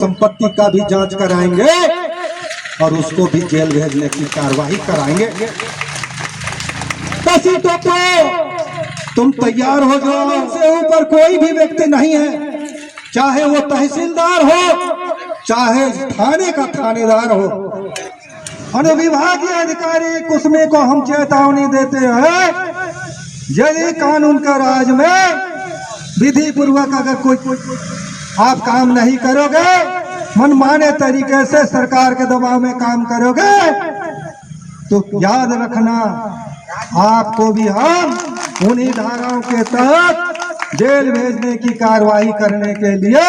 संपत्ति का भी जांच कराएंगे और उसको भी जेल भेजने की कार्रवाई कराएंगे। तो तुम तैयार हो जाओ। इनसे ऊपर कोई भी व्यक्ति नहीं है, चाहे वो तहसीलदार हो, चाहे थाने का थानेदार हो, अनुविभागीय अधिकारी कुसमे को हम चेतावनी देते हैं, यदि कानून का राज में विधि पूर्वक अगर कोई आप काम नहीं करोगे, मनमाने तरीके से सरकार के दबाव में काम करोगे, तो याद रखना आपको भी हम उन्हीं धाराओं के तहत जेल भेजने की कार्रवाई करने के लिए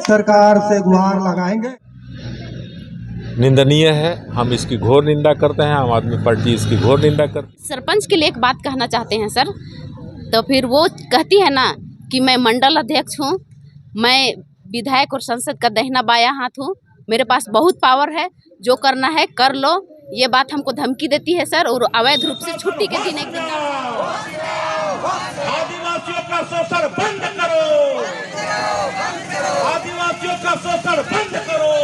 सरकार से गुहार लगाएंगे। निंदनीय है, हम इसकी घोर निंदा करते हैं। आम आदमी पार्टी इसकी घोर निंदा करती है। सरपंच के लिए एक बात कहना चाहते हैं सर, तो फिर वो कहती है ना कि मैं मंडल अध्यक्ष हूँ, मैं विधायक और संसद का दाहिना बायां हाथ हूँ, मेरे पास बहुत पावर है, जो करना है कर लो, ये बात हमको धमकी देती है सर। और अवैध रूप से छुट्टी के दिन एक दिन आदिवासियों का शोषण बंद करो, आदिवासियों का शोषण बंद करो।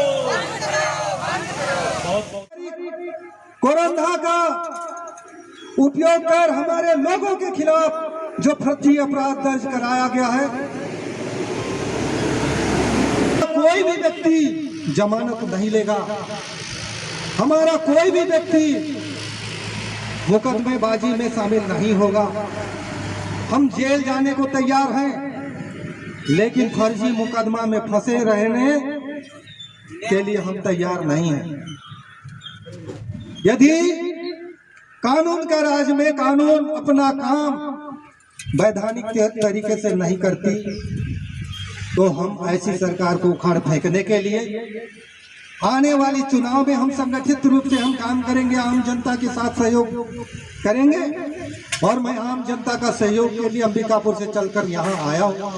कोरोना का उपयोग कर हमारे लोगों के खिलाफ जो फर्जी अपराध दर्ज कराया गया है, कोई भी व्यक्ति जमानत नहीं लेगा, हमारा कोई भी व्यक्ति मुकदमेबाजी में शामिल नहीं होगा। हम जेल जाने को तैयार हैं, लेकिन फर्जी मुकदमा में फंसे रहने के लिए हम तैयार नहीं हैं। यदि कानून का राज में कानून अपना काम वैधानिक तरीके से नहीं करती, तो हम ऐसी सरकार को उखाड़ फेंकने के लिए आने वाली चुनाव में हम संगठित रूप से हम काम करेंगे, आम जनता के साथ सहयोग करेंगे। और मैं आम जनता का सहयोग के लिए अंबिकापुर से चलकर यहाँ आया हूँ।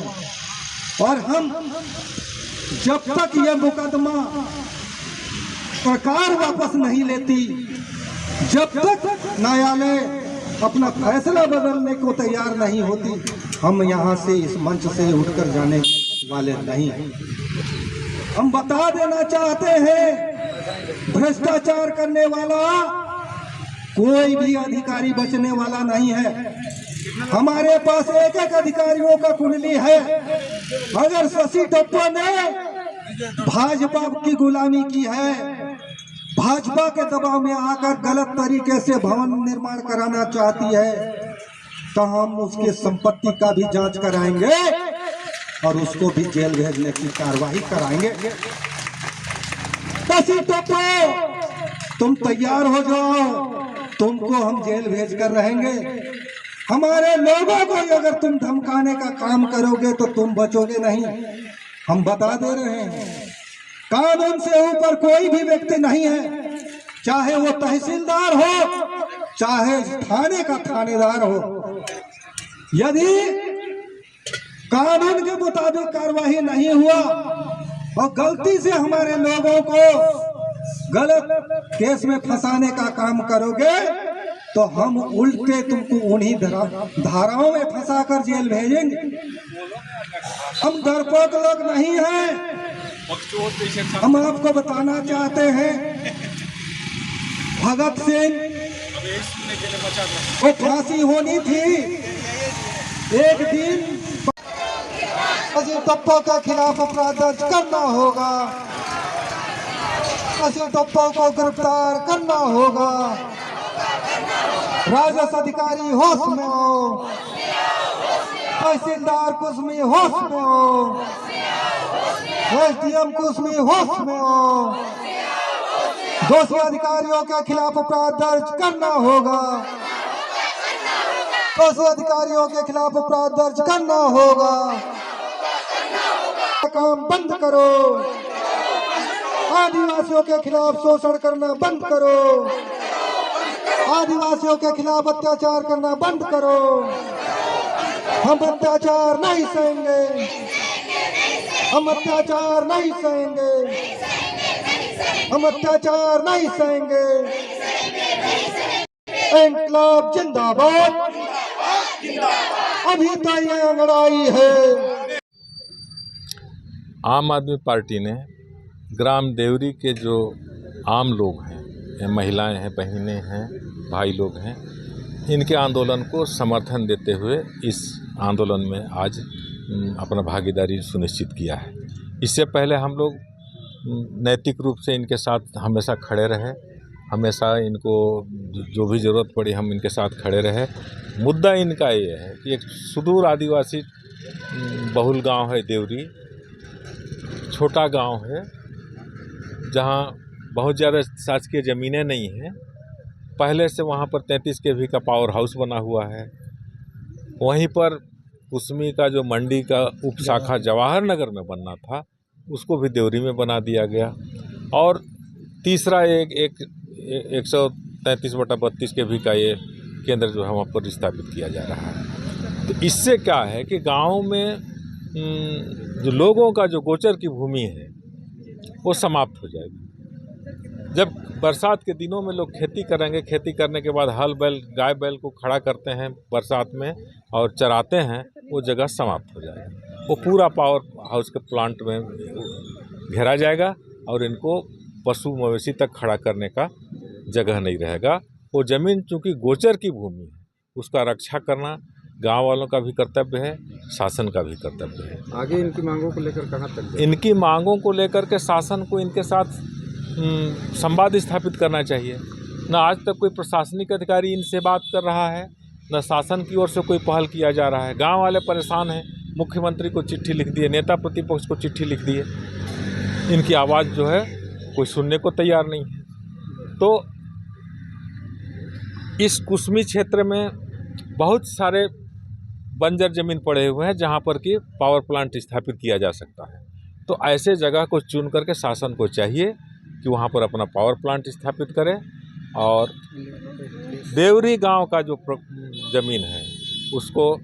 और हम जब तक यह मुकदमा सरकार वापस नहीं लेती, जब तक न्यायालय अपना फैसला बदलने को तैयार नहीं होती, हम यहाँ से इस मंच से उठकर जाने वाले नहीं। हम बता देना चाहते हैं, भ्रष्टाचार करने वाला कोई भी अधिकारी बचने वाला नहीं है। हमारे पास एक एक अधिकारियों का कुंडली है। अगर शशि टप्पा ने भाजपा की गुलामी की है, भाजपा के दबाव में आकर गलत तरीके से भवन निर्माण कराना चाहती है, तो हम उसके संपत्ति का भी जांच कराएंगे और उसको भी जेल भेजने की कार्रवाई कराएंगे। तो तुम तैयार हो जाओ, तुमको हम जेल भेज कर रहेंगे। हमारे लोगों को अगर तुम धमकाने का काम करोगे तो तुम बचोगे नहीं, हम बता दे रहे हैं। कानून से ऊपर कोई भी व्यक्ति नहीं है, चाहे वो तहसीलदार हो, चाहे थाने का थानेदार हो। यदि कानून के मुताबिक कार्रवाई नहीं हुआ और गलती से हमारे लोगों को गलत केस में फंसाने का काम करोगे, तो हम उल्टे तुमको उन्हीं धाराओं में फंसाकर जेल भेजेंगे। हम डरपोक लोग नहीं हैं। हम आपको बताना चाहते हैं, भगत सिंह को फांसी होनी थी, एक दिन शशि टप्पा के खिलाफ अपराध दर्ज करना होगा, शशि टप्पा को गिरफ्तार करना होगा। राजस्व अधिकारी होश में हो, तहसीलदार कुसमी होश में हो, एसडीएम कुसमी होश में हो। दोषी अधिकारियों के खिलाफ अपराध दर्ज करना होगा, दोषी अधिकारियों के खिलाफ अपराध दर्ज करना होगा। काम बंद करो, आदिवासियों के खिलाफ शोषण करना बंद करो, आदिवासियों के खिलाफ अत्याचार करना बंद करो। हम अत्याचार नहीं सहेंगे, हम अत्याचार नहीं सहेंगे, हम अत्याचार नहीं सहेंगे। इंकलाब जिंदाबाद, अभी तो ये लड़ाई है। आम आदमी पार्टी ने ग्राम देवरी के जो आम लोग हैं, महिलाएं हैं, बहनें हैं, भाई लोग हैं, इनके आंदोलन को समर्थन देते हुए इस आंदोलन में आज अपना भागीदारी सुनिश्चित किया है। इससे पहले हम लोग नैतिक रूप से इनके साथ हमेशा खड़े रहे, हमेशा इनको जो भी ज़रूरत पड़ी हम इनके साथ खड़े रहे। मुद्दा इनका ये है कि एक सुदूर आदिवासी बहुल गांव है देवरी, छोटा गांव है जहां बहुत ज़्यादा शासकीय ज़मीनें नहीं हैं। पहले से वहां पर 33 kV का पावर हाउस बना हुआ है। वहीं पर कुसमी का जो मंडी का उप शाखा जवाहर नगर में बनना था, उसको भी देवरी में बना दिया गया। और तीसरा एक 133/32 kV का ये केंद्र जो है वहाँ पर स्थापित किया जा रहा है। तो इससे क्या है कि गाँव में जो लोगों का जो गोचर की भूमि है वो समाप्त हो जाएगी। जब बरसात के दिनों में लोग खेती करेंगे, खेती करने के बाद हल बैल, गाय बैल को खड़ा करते हैं बरसात में और चराते हैं, वो जगह समाप्त हो जाएगा। वो पूरा पावर हाउस के प्लांट में घेरा जाएगा और इनको पशु मवेशी तक खड़ा करने का जगह नहीं रहेगा। वो ज़मीन चूँकि गोचर की भूमि है, उसका रक्षा करना गांव वालों का भी कर्तव्य है, शासन का भी कर्तव्य है। आगे इनकी मांगों को लेकर कहाँ तक जाए? इनकी मांगों को लेकर के शासन को इनके साथ संवाद स्थापित करना चाहिए। न आज तक कोई प्रशासनिक अधिकारी इनसे बात कर रहा है, न शासन की ओर से कोई पहल किया जा रहा है। गांव वाले परेशान हैं, मुख्यमंत्री को चिट्ठी लिख दिए, नेता प्रतिपक्ष को चिट्ठी लिख दिए, इनकी आवाज़ जो है कोई सुनने को तैयार नहीं है। तो इस कुसमी क्षेत्र में बहुत सारे बंजर ज़मीन पड़े हुए हैं जहां पर कि पावर प्लांट स्थापित किया जा सकता है। तो ऐसे जगह को चुन करके शासन को चाहिए कि वहां पर अपना पावर प्लांट स्थापित करें और देवरी गांव का जो ज़मीन है उसको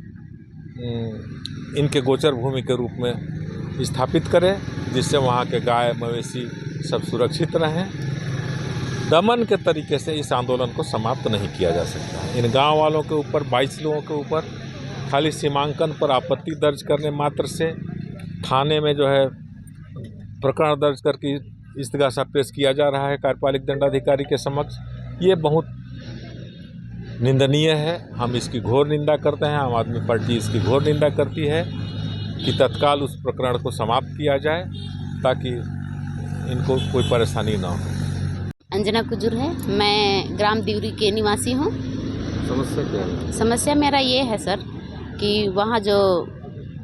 इनके गोचर भूमि के रूप में स्थापित करें, जिससे वहां के गाय मवेशी सब सुरक्षित रहें। दमन के तरीके से इस आंदोलन को समाप्त नहीं किया जा सकता। इन गांव वालों के ऊपर, 22 लोगों के ऊपर खाली सीमांकन पर आपत्ति दर्ज करने मात्र से थाने में जो है प्रकरण दर्ज करके इस्तिगासा पेश किया जा रहा है कार्यपालिक दंडाधिकारी के समक्ष। ये बहुत निंदनीय है। हम इसकी घोर निंदा करते हैं। आम आदमी पार्टी इसकी घोर निंदा करती है कि तत्काल उस प्रकरण को समाप्त किया जाए ताकि इनको कोई परेशानी ना हो। अंजना कुजूर है, मैं ग्राम देवरी के निवासी हूँ। समस्या क्या है? समस्या मेरा ये है सर कि वहाँ जो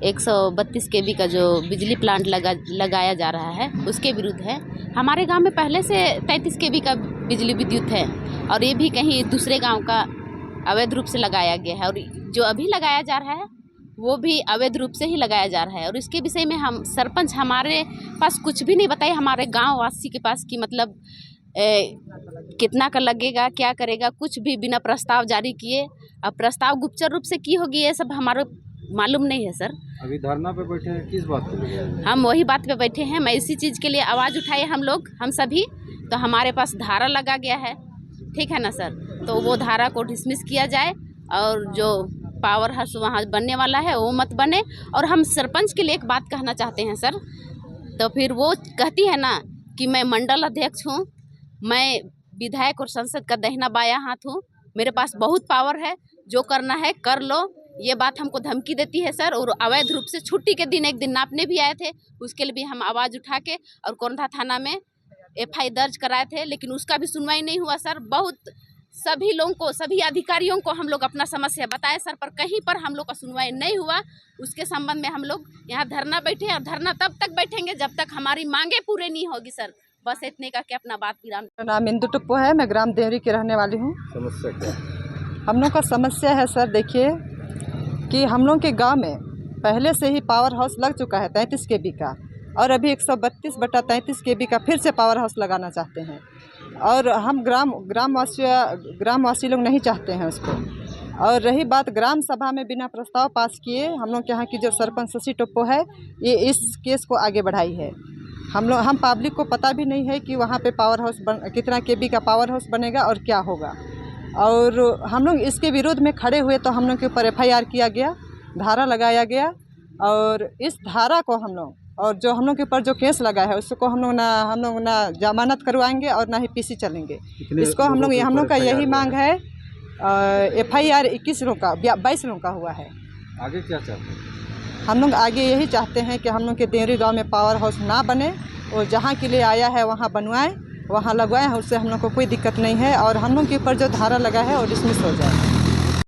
132 kV का जो बिजली प्लांट लगाया जा रहा है उसके विरुद्ध है। हमारे गांव में पहले से 33 kV का बिजली विद्युत है और ये भी कहीं दूसरे गांव का अवैध रूप से लगाया गया है, और जो अभी लगाया जा रहा है वो भी अवैध रूप से ही लगाया जा रहा है। और इसके विषय में हम सरपंच हमारे पास कुछ भी नहीं बताए, हमारे गाँव वासी के पास कि मतलब कितना का लगेगा, क्या करेगा, कुछ भी बिना प्रस्ताव जारी किए। अब प्रस्ताव गुप्तचर रूप से की होगी, ये सब हमारे मालूम नहीं है सर। अभी धरना पे बैठे हैं, किस बात के लिए? हम वही बात पे बैठे हैं। मैं इसी चीज़ के लिए आवाज़ उठाए हम सभी। तो हमारे पास धारा लगा गया है, ठीक है ना सर। तो वो धारा को डिसमिस किया जाए और जो पावर हाउस वहाँ बनने वाला है वो मत बने। और हम सरपंच के लिए एक बात कहना चाहते हैं सर। तो फिर वो कहती है ना कि मैं मंडल अध्यक्ष हूँ, मैं विधायक और संसद का दाहिना बायां हाथ हूँ, मेरे पास बहुत पावर है, जो करना है कर लो। ये बात हमको धमकी देती है सर। और अवैध रूप से छुट्टी के दिन एक दिन नापने भी आए थे, उसके लिए भी हम आवाज़ उठा के और कोरंधा थाना में FI दर्ज कराए थे, लेकिन उसका भी सुनवाई नहीं हुआ सर। बहुत सभी लोगों को, सभी अधिकारियों को हम लोग अपना समस्या बताए सर, पर कहीं पर हम लोग का सुनवाई नहीं हुआ। उसके संबंध में हम लोग यहाँ धरना बैठे और धरना तब तक बैठेंगे जब तक हमारी मांगे पूरे नहीं होगी सर। बस इतने का क्या अपना बात विराम। मेरा नाम इंदु टुप्पो है, मैं ग्राम देवरी की रहने वाली हूँ। समस्या क्या है? हम लोग का समस्या है सर, देखिए कि हम लोग के गांव में पहले से ही पावर हाउस लग चुका है 33 kV का, और अभी 132/33 kV का फिर से पावर हाउस लगाना चाहते हैं। और हम ग्रामवासी लोग नहीं चाहते हैं उसको। और रही बात ग्राम सभा में बिना प्रस्ताव पास किए, हम लोग के यहाँ की जो सरपंच शशि टोप्पो है, ये इस केस को आगे बढ़ाई है। हम पब्लिक को पता भी नहीं है कि वहाँ पे पावर हाउस कितना kV का पावर हाउस बनेगा और क्या होगा। और हम लोग इसके विरोध में खड़े हुए तो हम लोग के ऊपर FIR किया गया, धारा लगाया गया। और इस धारा को हम लोग और जो हम लोग के ऊपर जो केस लगा है उसको हम लोग ना जमानत करवाएंगे और ना ही पीसी चलेंगे। इसको हम लोग का यही मांग है। FIR 21 लोग का 22 लोग का हुआ है। आगे क्या चाहते हैं? हम लोग आगे यही चाहते हैं कि हम लोग के देवरी गांव में पावर हाउस ना बने और जहाँ के लिए आया है वहाँ बनवाएं, वहाँ लगवाएं। उससे हम लोग को कोई दिक्कत नहीं है और हम लोग के ऊपर जो धारा लगा है वो डिसमिस हो जाए।